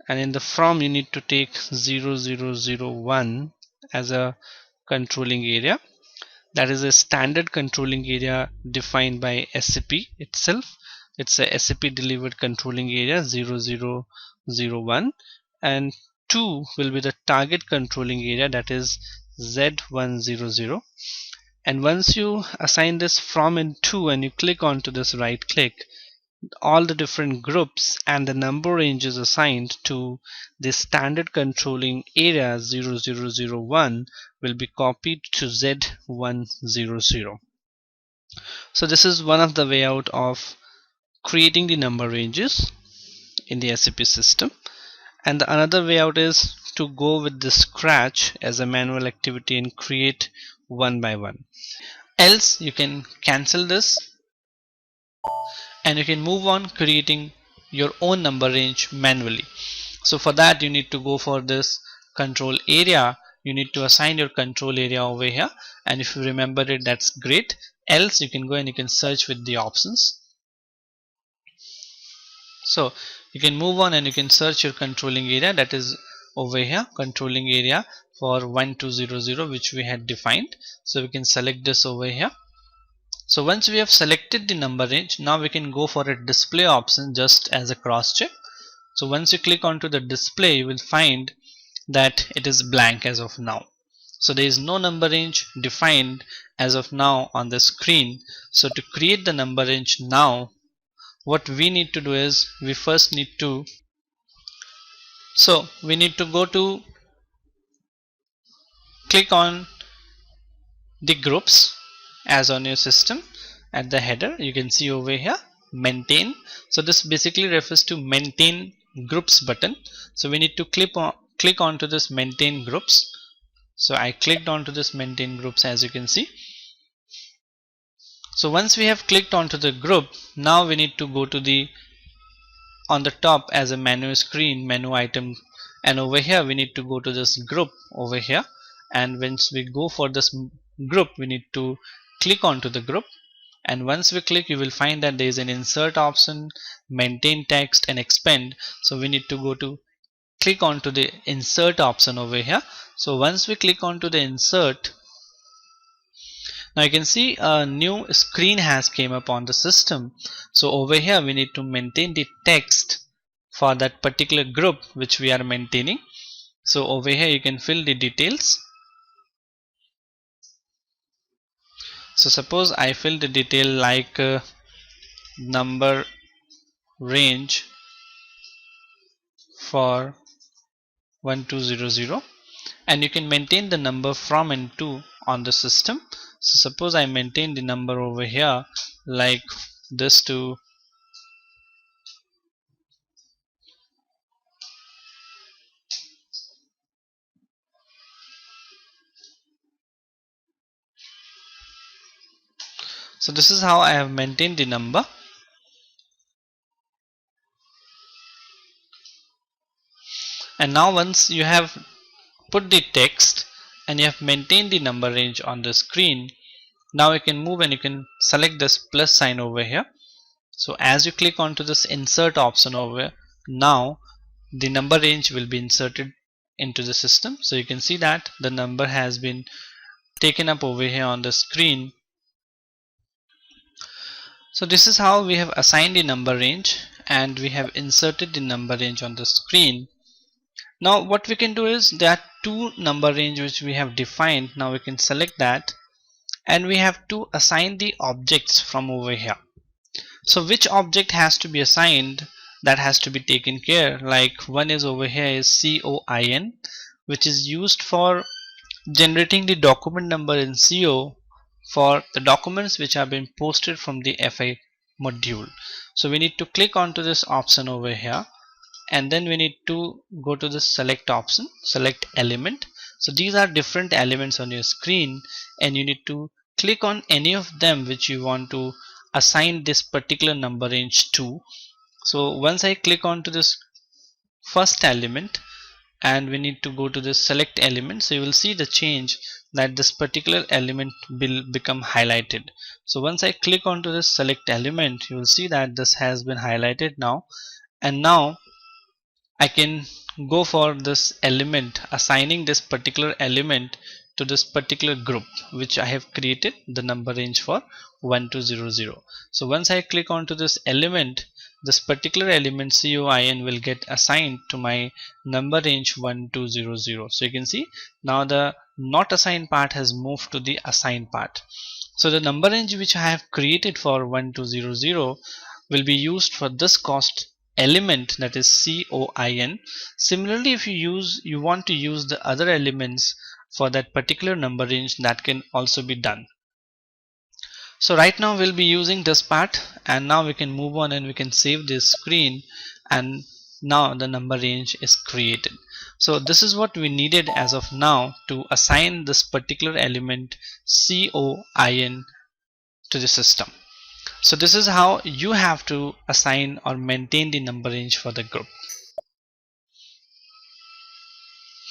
and in the from you need to take 0001 as a controlling area. That is a standard controlling area defined by SAP itself. It's a SAP delivered controlling area 0001, and 2 will be the target controlling area, that is Z100. And once you assign this from and to and you click onto this right click, all the different groups and the number ranges assigned to the standard controlling area 0001 will be copied to Z100. So this is one of the way out of creating the number ranges in the SAP system. And the another way out is to go with the scratch as a manual activity and create one by one. Else you can cancel this and you can move on creating your own number range manually. So for that you need to go for this control area. You need to assign your control area over here, and if you remember it, that's great. Else you can go and you can search with the options. So you can move on and you can search your controlling area, that is over here, controlling area for 1200 which we had defined. So we can select this over here. So once we have selected the number range, now we can go for a display option just as a cross check. So once you click onto the display, you will find that it is blank as of now. So there is no number range defined as of now on the screen. So to create the number range now, what we need to do is we first need to go to click on the groups as on your system. At the header you can see over here maintain. So this basically refers to maintain groups button. So we need to click onto this maintain groups. So I clicked onto this maintain groups, as you can see. So once we have clicked onto the group, now we need to go to the on the top as a menu screen, menu item, and over here we need to go to this group over here. And once we go for this group, we need to click onto the group, and once we click, you will find that there is an insert option, maintain text, and expand. So we need to go to click onto the insert option over here. So once we click onto the insert, now you can see a new screen has came up on the system. So over here we need to maintain the text for that particular group which we are maintaining. So over here you can fill the details. So suppose I fill the detail like number range for 1200, and you can maintain the number from and to on the system. So suppose I maintain the number over here like this to so this is how I have maintained the number. And now once you have put the text and you have maintained the number range on the screen, now you can move and you can select this plus sign over here. So as you click onto this insert option over here, now the number range will be inserted into the system. So you can see that the number has been taken up over here on the screen. So this is how we have assigned the number range and we have inserted the number range on the screen. Now what we can do is there are two number range which we have defined. Now we can select that and we have to assign the objects from over here. So which object has to be assigned, that has to be taken care. Like one is over here is COIN, which is used for generating the document number in CO for the documents which have been posted from the FI module. So we need to click onto this option over here, and then we need to go to the select option, select element. So these are different elements on your screen and you need to click on any of them which you want to assign this particular number range to. So once I click onto this first element and we need to go to the select element, so you will see the change that this particular element will become highlighted. So once I click onto this select element, you will see that this has been highlighted now, and now I can go for this element, assigning this particular element to this particular group which I have created the number range for 1200. So once I click onto this element, this particular element COIN will get assigned to my number range 1200. So you can see now the not assigned part has moved to the assigned part. So the number range which I have created for 1200 will be used for this cost element, that is COIN. Similarly, if you want to use the other elements for that particular number range, that can also be done. So right now we'll be using this part, and now we can move on and we can save this screen, and now the number range is created. So this is what we needed as of now to assign this particular element COIN to the system. So this is how you have to assign or maintain the number range for the group.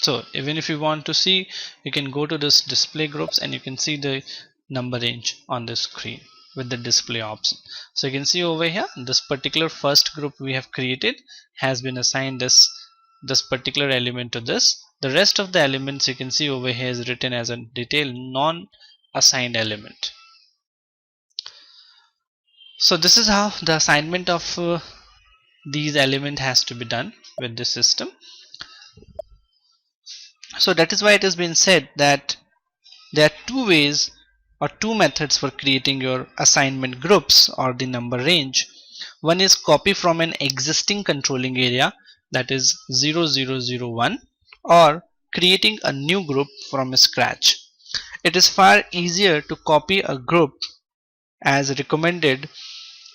So even if you want to see, you can go to this display groups and you can see the number range on the screen with the display option. So you can see over here, this particular first group we have created has been assigned this particular element to this. The rest of the elements you can see over here is written as a detailed non-assigned element. So this is how the assignment of these element has to be done with this system. So that is why it has been said that there are two ways or two methods for creating your assignment groups or the number range. One is copy from an existing controlling area, that is 0001, or creating a new group from scratch. It is far easier to copy a group as recommended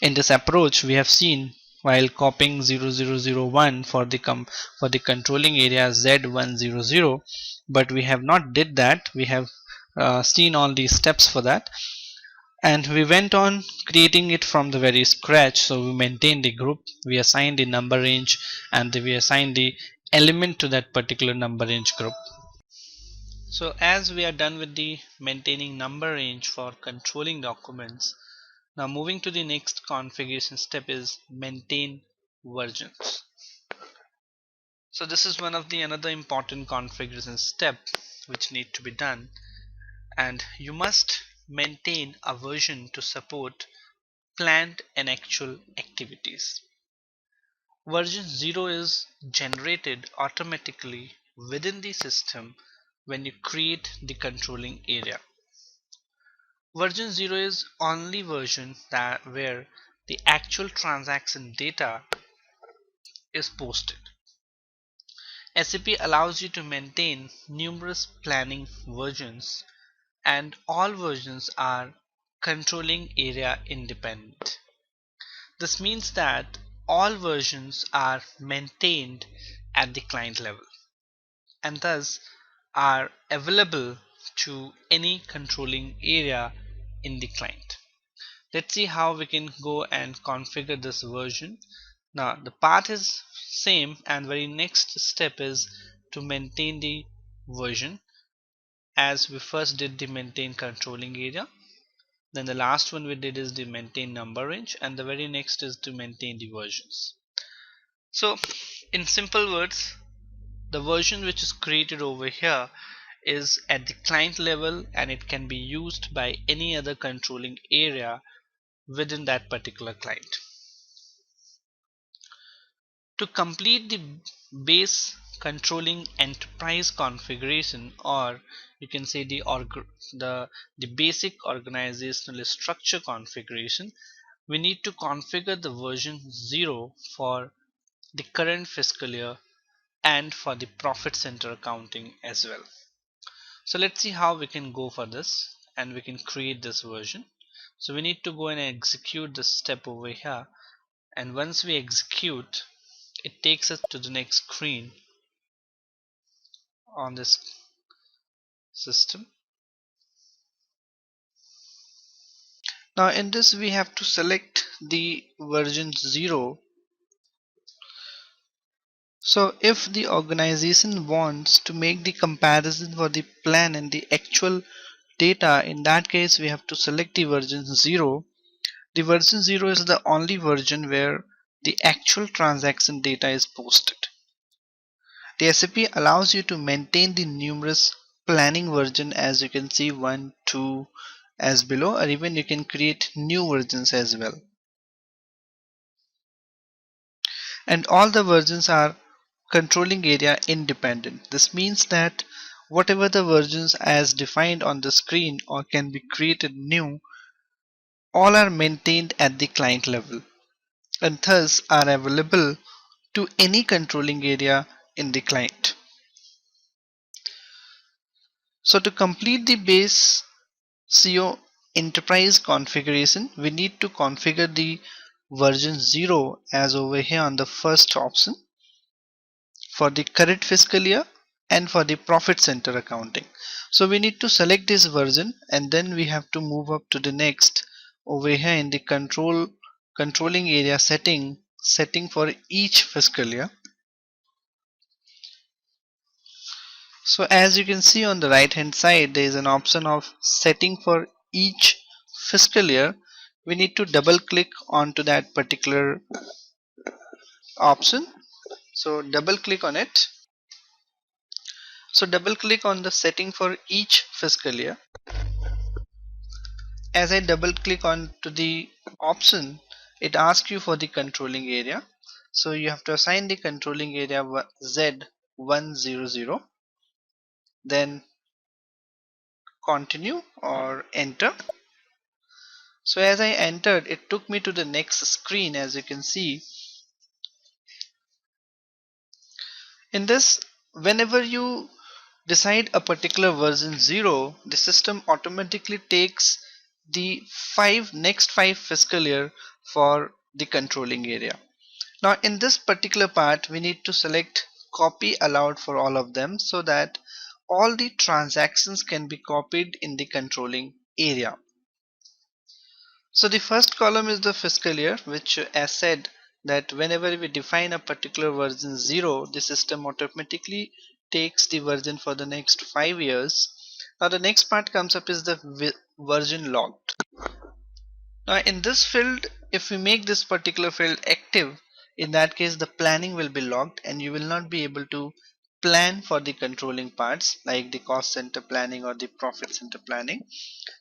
in this approach we have seen while copying 0001 for the controlling area Z100, but we have not did that. We have seen all these steps for that, and we went on creating it from the very scratch. So we maintained the group, we assigned the number range, and we assigned the element to that particular number range group. So as we are done with the maintaining number range for controlling documents, now moving to the next configuration step is maintain versions. So this is one of the another important configuration step which need to be done, and you must maintain a version to support planned and actual activities. Version 0 is generated automatically within the system when you create the controlling area. Version 0 is only version that where the actual transaction data is posted. SAP allows you to maintain numerous planning versions, and all versions are controlling area independent. This means that all versions are maintained at the client level and thus are available to any controlling area in the client. Let's see how we can go and configure this version. Now the path is same, and very next step is to maintain the version, as we first did the maintain controlling area, then the last one we did is the maintain number range, and the very next is to maintain the versions. So in simple words, the version which is created over here is at the client level, and it can be used by any other controlling area within that particular client. To complete the base controlling enterprise configuration, or you can say the basic organizational structure configuration, we need to configure the version 0 for the current fiscal year and for the profit center accounting as well. So let's see how we can go for this, and we can create this version. So we need to go and execute this step over here, and once we execute, it takes us to the next screen on this system. Now in this we have to select the version 0. So if the organization wants to make the comparison for the plan and the actual data, in that case we have to select the version 0. The version 0 is the only version where the actual transaction data is posted. The SAP allows you to maintain the numerous planning version, as you can see 1, 2 as below, or even you can create new versions as well. And all the versions are controlling area independent. This means that whatever the versions as defined on the screen or can be created new, all are maintained at the client level and thus are available to any controlling area in the client. So to complete the base CO enterprise configuration, we need to configure the version 0 as over here on the first option for the current fiscal year and for the profit center accounting. So we need to select this version and then we have to move up to the next over here in the controlling area setting for each fiscal year. So as you can see on the right hand side, there is an option of setting for each fiscal year. We need to double click onto that particular option. So double click on it. So double click on the setting for each fiscal year. As I double click on to the option, it asks you for the controlling area. So you have to assign the controlling area Z100, then continue or enter. So as I entered, it took me to the next screen. As you can see in this, whenever you decide a particular version 0, the system automatically takes the next 5 fiscal year for the controlling area. Now in this particular part, we need to select copy allowed for all of them so that all the transactions can be copied in the controlling area. So the first column is the fiscal year, which as said that whenever we define a particular version 0, the system automatically takes the version for the next 5 years. Now the next part comes up is the version logged. Now in this field, if we make this particular field active, in that case the planning will be logged and you will not be able to plan for the controlling parts like the cost center planning or the profit center planning.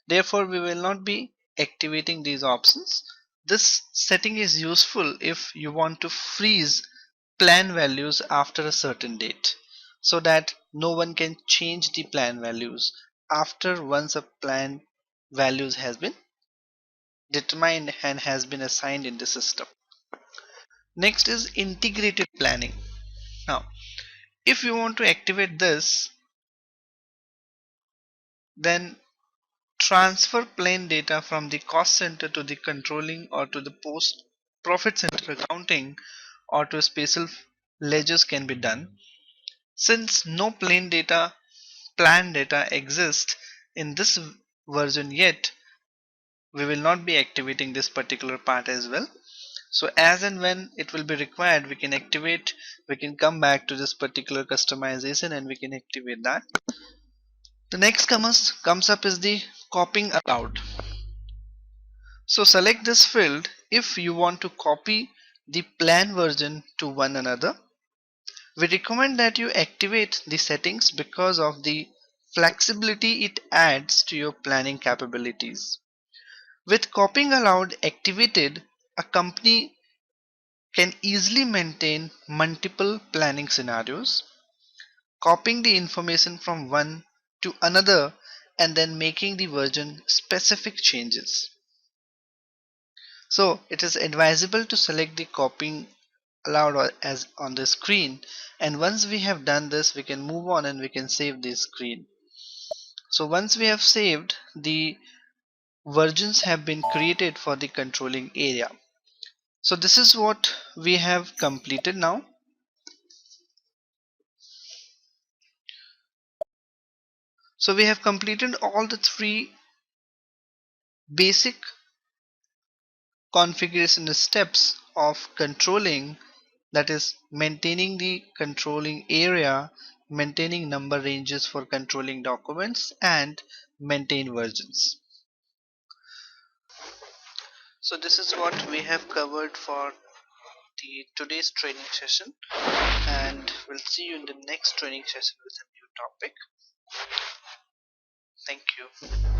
Therefore we will not be activating these options. This setting is useful if you want to freeze plan values after a certain date so that no one can change the plan values after once a plan values has been determined and has been assigned in the system. Next is integrated planning. Now if you want to activate this, then transfer plain data from the cost center to the controlling or to the post profit center accounting or to special ledgers can be done. Since no plain data plan data exists in this version yet, we will not be activating this particular part as well. So as and when it will be required, we can activate, we can come back to this particular customization and we can activate that. The next comes up is the copying allowed. So select this field if you want to copy the plan version to one another. We recommend that you activate the settings because of the flexibility it adds to your planning capabilities. With copying allowed activated, a company can easily maintain multiple planning scenarios, copying the information from one to another and then making the version specific changes. So it is advisable to select the copying allowed as on the screen, and once we have done this we can move on and we can save this screen. So once we have saved, the versions have been created for the controlling area. So this is what we have completed now. So we have completed all the 3 basic configuration steps of controlling, that is maintaining the controlling area, maintaining number ranges for controlling documents and maintain versions. So this is what we have covered for the today's training session, and we'll see you in the next training session with a new topic. Thank you.